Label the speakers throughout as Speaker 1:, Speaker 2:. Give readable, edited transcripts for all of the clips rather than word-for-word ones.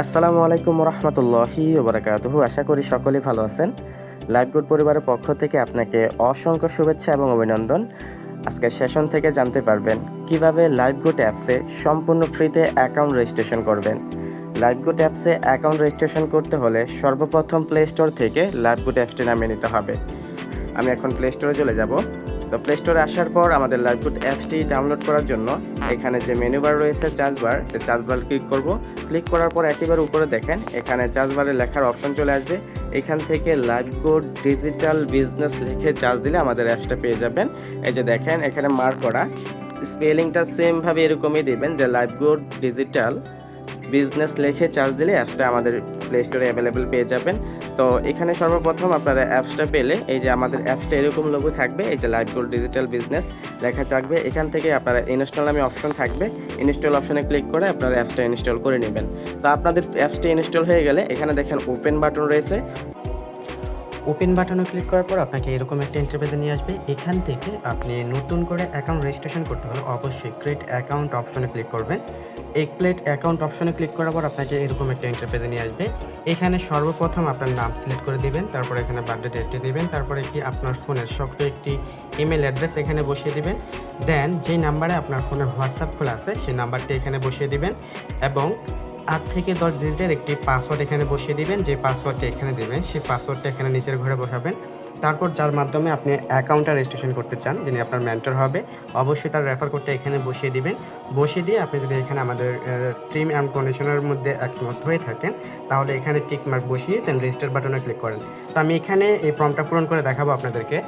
Speaker 1: আসসালামু আলাইকুম রহমতুল্লাহি ওবরাকাতুহু। আশা করি সকলেই ভালো আছেন। লাইফগুড পরিবারের পক্ষ থেকে আপনাকে অসংখ্য শুভেচ্ছা এবং অভিনন্দন। আজকের সেশন থেকে জানতে পারবেন কিভাবে লাইফগুড অ্যাপসে সম্পূর্ণ ফ্রিতে অ্যাকাউন্ট রেজিস্ট্রেশন করবেন। লাইফগুড অ্যাপসে অ্যাকাউন্ট রেজিস্ট্রেশন করতে হলে সর্বপ্রথম প্লে স্টোর থেকে লাইফগুড অ্যাপসটি নামিয়ে নিতে হবে। আমি এখন প্লে স্টোরে চলে যাব। তো প্লে স্টোরে আসার পর আমাদের লাইফগুড অ্যাপসটি ডাউনলোড করার জন্য এখানে যে মেনু বার রয়েছে চার্জ বার ক্লিক করব। ক্লিক করার পর একেবারে উপরে দেখেন এখানে চার্জ বারে লেখার অপশন চলে আসবে। এখান থেকে লাইফগুড ডিজিটাল বিজনেস লিখে চার্জ দিলে আমাদের অ্যাপসটা পেয়ে যাবেন। এই যে দেখেন এখানে মার্ক করা, স্পেলিংটা সেমভাবে এরকমই দিবেন যে লাইফগুড ডিজিটাল বিজনেস লিখে চার্জ দিলে অ্যাপসটা আমাদের প্লে স্টোরে অ্যাভেলেবেল পেয়ে যাবেন। তো এখানে সর্বপ্রথম আপনারা অ্যাপসটা পেলে এই যে আমাদের অ্যাপসটা এরকম লোগো থাকবে, এই যে লাইফগুড ডিজিটাল বিজনেস লেখা থাকবে। এখান থেকে আপনারা ইনস্টল নামে অপশন থাকবে, ইনস্টল অপশনে ক্লিক করে আপনারা অ্যাপসটা ইনস্টল করে নেবেন। তো আপনাদের অ্যাপসটা ইনস্টল হয়ে গেলে এখানে দেখেন ওপেন বাটন রয়েছে। ওপেন বাটনে ক্লিক করার পর আপনাকে এরকম একটা ইন্টারফেসে নিয়ে আসবে। এখান থেকে আপনি নতুন করে অ্যাকাউন্ট রেজিস্ট্রেশন করতে হলে অবশ্যই ক্রিয়েট অ্যাকাউন্ট অপশনে ক্লিক করবেন। এই ক্রিয়েট অ্যাকাউন্ট অপশনে ক্লিক করার পর আপনাকে এরকম একটা ইন্টারফেসে নিয়ে আসবে। এখানে সর্বপ্রথম আপনার নাম সিলেক্ট করে দিবেন, তারপর এখানে বার্থডে ডেটটি দিবেন, তারপর একটি আপনার ফোনের সক্রিয় একটি ইমেল অ্যাড্রেস এখানে বসিয়ে দিবেন। দেন যে নাম্বারে আপনার ফোনে হোয়াটসঅ্যাপ খোলা আছে সেই নাম্বারটি এখানে বসিয়ে দিবেন এবং 8 থেকে 10 ডিজিটের একটি পাসওয়ার্ড এখানে বসিয়ে দিবেন। যে পাসওয়ার্ডটা এখানে দেবেন সেই পাসওয়ার্ডটা এখানে নিচের ঘরে বসাবেন। তারপর যার মাধ্যমে আপনি অ্যাকাউন্টটা রেজিস্ট্রেশন করতে চান, যিনি আপনার মেন্টর হবে, অবশ্যই তার রেফার কোডটা এখানে বসিয়ে দিবেন। বসিয়ে দিয়ে আপনি যদি এখানে আমাদের টিম অ্যান্ড কন্ডিশনের মধ্যে একমত হয়ে থাকেন তাহলে এখানে টিক মার্ক বসিয়ে দেন রেজিস্টার বাটনে ক্লিক করেন। তো আমি এখানে এই ফর্মটা পূরণ করে দেখাবো আপনাদেরকে।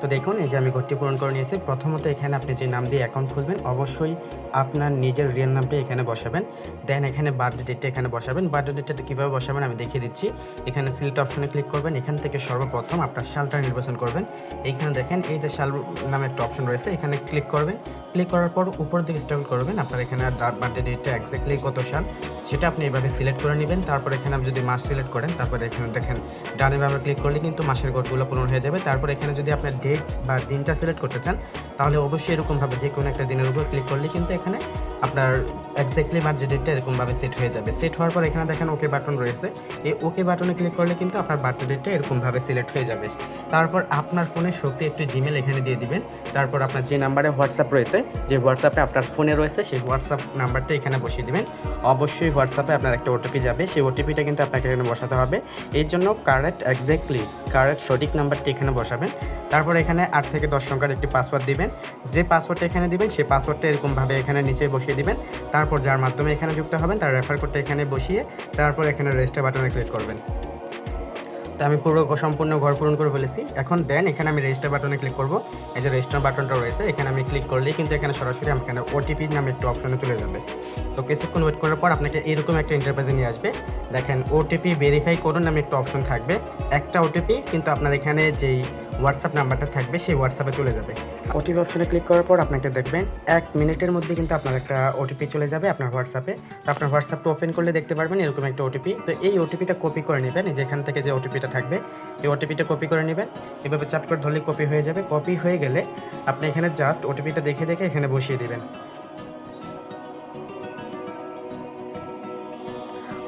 Speaker 1: তো দেখুন এই যে আমি ঘরটি পূরণ করে নিয়েছি। প্রথমত এখানে আপনি যে নাম দিয়ে অ্যাকাউন্ট খুলবেন অবশ্যই আপনার নিজের রিয়েল নামটা এখানে বসাবেন। দেন এখানে বার্থডে ডেটটা এখানে বসাবেন। বার্থডে ডেটটা কীভাবে বসাবেন আমি দেখিয়ে দিচ্ছি। এখানে সিলেক্ট অপশনে ক্লিক করবেন। এখান থেকে সর্বপ্রথম আপনার সালটা নির্বাচন করবেন। এইখানে দেখেন এই যে সাল নামে একটা অপশন রয়েছে, এখানে ক্লিক করবেন। ক্লিক করার পর উপর দিকে স্ক্রল করবেন। আপনার এখানে বার্থডে ডেটটা এক্স্যাক্টলি কত সাল সেটা আপনি এভাবে সিলেক্ট করে নেবেন। তারপর এখানে আপনি যদি মাস সিলেক্ট করেন তারপরে এখানে দেখেন ডানে বামে ক্লিক করলে কিন্তু মাসের কোডগুলো পূরণ হয়ে যাবে। তারপর এখানে যদি আপনার ডেট বা দিনটা সিলেক্ট করতে চান তাহলে অবশ্যই এরকমভাবে যে কোনো একটা দিনের উপর ক্লিক করলে কিন্তু এখানে আপনার এক্স্যাক্টলি বার্থডে ডেটটা এরকমভাবে সেট হয়ে যাবে। সেট হওয়ার পর এখানে দেখেন ওকে বাটন রয়েছে, এই ওকে বাটনে ক্লিক করলে কিন্তু আপনার বার্থডে ডেটটা এরকমভাবে সিলেক্ট হয়ে যাবে। তারপর আপনার ফোনে সক্রিয় একটি জিমেল এখানে দিয়ে দিবেন। তারপর আপনার যে নাম্বারে হোয়াটসঅ্যাপ রয়েছে, যে হোয়াটসঅ্যাপে আপনার ফোনে রয়েছে সেই হোয়াটসঅ্যাপ নাম্বারটা এখানে বসিয়ে দিবেন। অবশ্যই হোয়াটসঅ্যাপে আপনার একটা ওটিপি যাবে, সেই ওটিপিটা কিন্তু আপনাকে এখানে বসাতে হবে। এর জন্য কারেক্ট সঠিক নাম্বারটি এখানে বসাবেন। তারপর এখানে 8 থেকে 10 সংখ্যার একটি পাসওয়ার্ড দিবেন। যে পাসওয়ার্ডটা এখানে দিবেন সেই পাসওয়ার্ডটা এরকমভাবে এখানে নিচে বসিয়ে দিবেন। তারপর যার মাধ্যমে এখানে যুক্ত হবেন তার রেফার কোডটা এখানে বসিয়ে তারপর এখানে রেজিস্টার বাটনে ক্লিক করবেন। তো আমি সম্পূর্ণ ঘর পূরণ করে ফেলেছি। এখন দেন এখানে আমি রেজিস্টার বাটনে ক্লিক করব। এই যে রেজিস্টার বাটনটা রয়েছে এখানে আমি ক্লিক করলেই কিন্তু এখানে সরাসরি এখানে ওটিপি নামে একটা অপশনে চলে যাবে। তো কিছুক্ষণ ওয়েট করার পর আপনাকে এরকম একটা ইন্টারফেসে নিয়ে আসবে। দেখেন ওটিপি ভেরিফাই করুন নামে একটা অপশন থাকবে। একটা ওটিপি কিন্তু আপনার এখানে যেই হোয়াটসঅ্যাপ নাম্বারটা থাকবে সেই হোয়াটসঅ্যাপে চলে যাবে। ওটিপি অপশনে ক্লিক করার পর আপনাকে দেখবেন 1 মিনিটের মধ্যে কিন্তু আপনার একটা ওটিপি চলে যাবে আপনার হোয়াটসঅ্যাপে। তো আপনার হোয়াটসঅ্যাপটা ওপেন করলে দেখতে পারবেন এরকম একটা ওটিপি। তো এই ওটিপিটা কপি করে নেবেন, যেখান থেকে যে ওটিপিটা থাকবে এই ওটিপিটা কপি করে নেবেন। এভাবে চাপ করে ধরলে কপি হয়ে যাবে। কপি হয়ে গেলে আপনি এখানে জাস্ট ওটিপিটা দেখে এখানে বসিয়ে দেবেন।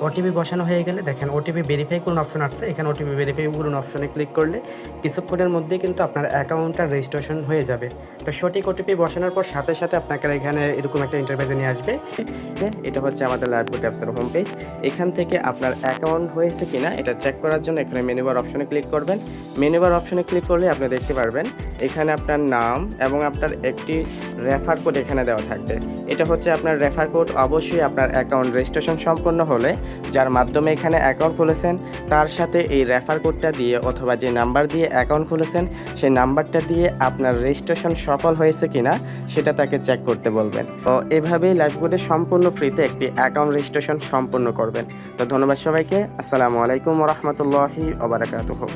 Speaker 1: ওটিপি বসানো হয়ে গেলে দেখেন ওটিপি ভেরিফাই করুন অপশন আসছে, এখানে ওটিপি ভেরিফাই করুন অপশনে ক্লিক করলে কিছুক্ষণের মধ্যে কিন্তু আপনার অ্যাকাউন্টটা রেজিস্ট্রেশন হয়ে যাবে। তো সঠিক ওটিপি বসানোর পর সাথে সাথে আপনাকে এখানে এরকম একটা ইন্টারফেসে নিয়ে আসবে। এটা হচ্ছে আমাদের লাইফগুড অ্যাপসের হোম পেজ। এখান থেকে আপনার অ্যাকাউন্ট হয়েছে কিনা এটা চেক করার জন্য এখানে মেনু বার অপশনে ক্লিক করবেন। মেনু বার অপশনে ক্লিক করলে আপনি দেখতে পারবেন এখানে আপনার নাম এবং আপনার একটি রেফার কোড এখানে দেওয়া থাকবে। এটা হচ্ছে আপনার রেফার কোড। অবশ্যই আপনার অ্যাকাউন্ট রেজিস্ট্রেশন সম্পন্ন হলে যার মাধ্যমে এখানে অ্যাকাউন্ট খুলেছেন তার সাথে এই রেফার কোডটা দিয়ে অথবা যে নাম্বার দিয়ে অ্যাকাউন্ট খুলেছেন সেই নাম্বারটা দিয়ে আপনার রেজিস্ট্রেশন সফল হয়েছে কিনা সেটা তাকে চেক করতে বলবেন। তো এভাবেই লাইফগুডে সম্পূর্ণ ফ্রিতে একটি অ্যাকাউন্ট রেজিস্ট্রেশন সম্পন্ন করবেন। তো ধন্যবাদ সবাইকে। আসসালামু আলাইকুম রহমতুল্লাহি ওয়া বারাকাতুহু।